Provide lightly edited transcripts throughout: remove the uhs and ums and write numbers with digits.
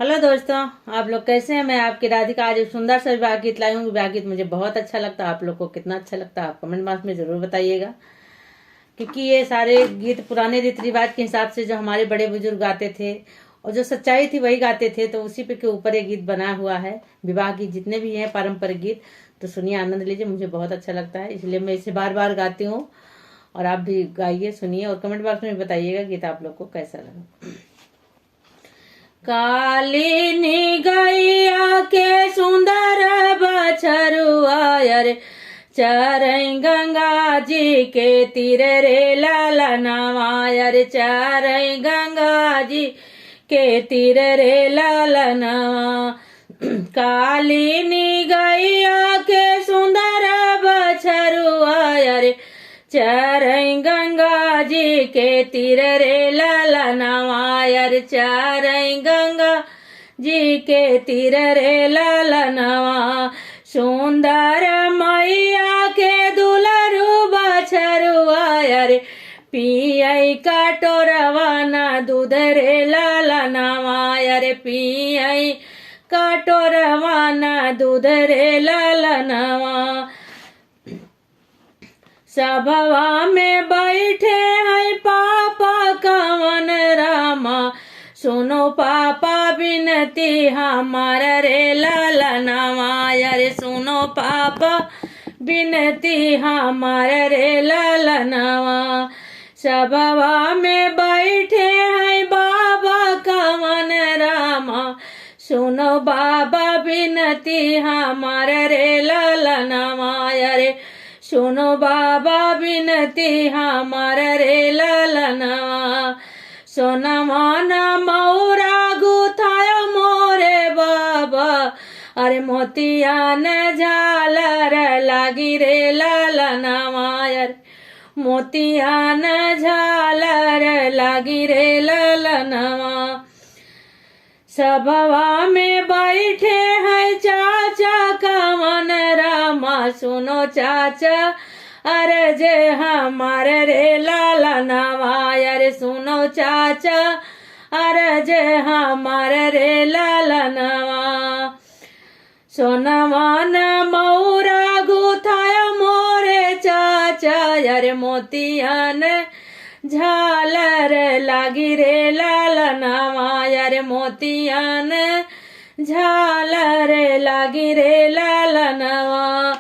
Hello दोस्तों, आप लोग कैसे हैं। मैं आपकी राधिका आज एक सुंदर सा विवाह गीत लाई हूँ। विवाह गीत मुझे बहुत अच्छा लगता है। आप लोग को कितना अच्छा लगता है आप कमेंट बॉक्स में जरूर बताइएगा, क्योंकि ये सारे गीत पुराने रीति रिवाज के हिसाब से जो हमारे बड़े बुजुर्ग गाते थे और जो सच्चाई थी वही गाते थे, तो उसी पे के ऊपर ये गीत बना हुआ है। विवाह गीत जितने भी हैं पारंपरिक गीत, तो सुनिए, आनंद लीजिए। मुझे बहुत अच्छा लगता है, इसलिए मैं इसे बार बार गाती हूँ। और आप भी गाइए, सुनिए और कमेंट बॉक्स में बताइएगा गीत आप लोग को कैसा लगा। काली गैया के सुंदर बछरुआ रे, चरई गंगा जी के तीर रे ललनवा रे, चरई गंगा जी के तीर रे ललनवा। काली गैया के सुंदर बछरुआ रे, चरई गंगा जी के तीर रे ललनवा रे, चरई गंगा जी के तीर रे ललनवा। सुंदर मैया के दुलरू बछरुआ रे, पियई कटोरवा न दूध रे ललनवा रे, पियई कटोरवा न दूध रे ललनवा। सभवा में बैठे हैं पापा कवन रामा, सुनो पापा बिनती हमार रे ललनवा रे, सुनो पापा बिनती हमार रे ललनवा। सभवा में बैठे हैं बाबा कवन रामा, सुनो बाबा बिनती हमार रे ललनवा रे, सुनो बाबा बिनती हमार रे ललनवा। सोनमा न मौरा गुथायो मोरे बाबा, अरे मोतिया न झालर लागी रे ललनवा रे, मोतिया न झालर लागी रे ललनवा। सभवा में बैठे हैं चाचा कवन रामा, सुनो चाचा अरज हमार रे ललनवा रे, सुनो चाचा अरज हमार रे ललनवा। सोनवा न मौरा गुथाया मोरे चाचा रे, मोतियान झालर लागी रे ललनवा रे, मोतियान झालर लागी रे ललनवा।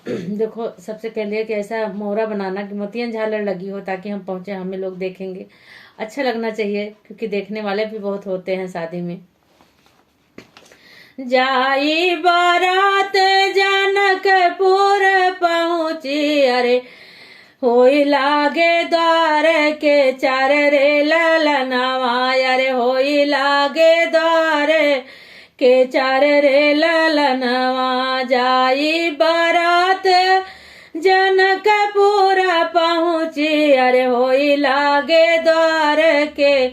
देखो, सबसे पहले कि ऐसा मोहरा बनाना कि मोतियान झालर लगी हो, ताकि हम पहुंचे, हमें लोग देखेंगे, अच्छा लगना चाहिए, क्योंकि देखने वाले भी बहुत होते हैं शादी में। जाई बारात जनकपुर पहुंची अरे, होई लागे द्वार के चार रे ललनवा रे, होई लागे द्वार के चार रे ललनवा। जाई बारात जनकपुर पहुंची अरे, होई लागे द्वार के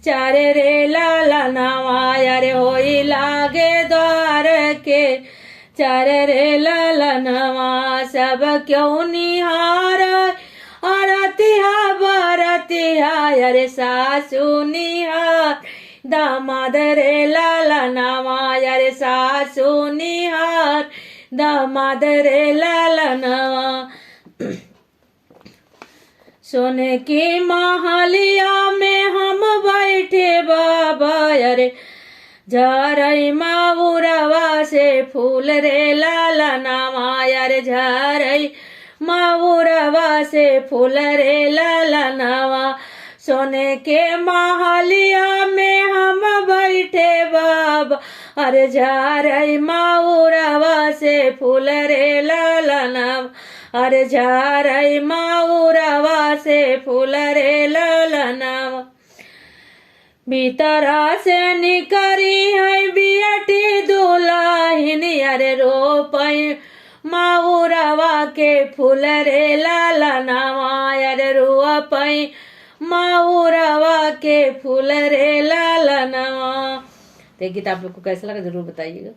चार रे ललनवा रे, होई लागे द्वार के चार रे ललनवा। सब क्यों निहार अरतिहा बरतिहा अरे, सासू निहार दामाद रे ललनवा रे, सासू निहार दामाद रे ललनवा। सोने की महलिया में हम बैठे बाबा रे, झरई माउरवा से फूल रे ललनवा रे, झरई माउरवा से फूल रे ललनवा। सोने के महलिया में हम बैठे बाबा अरे, झरई माउरवा से फूल रे ललनवा अरे, झरई माउरवा से फूल रे ललनवा। भीतरा से निकरी है बियटी दुल्हन अरे, रोपई माउरवा के फूल रे ललनवा अरे, रोपई माउरवा के फूल रे ललनवा। तो गीत आप लोग को कैसा लगा जरूर बताइएगा।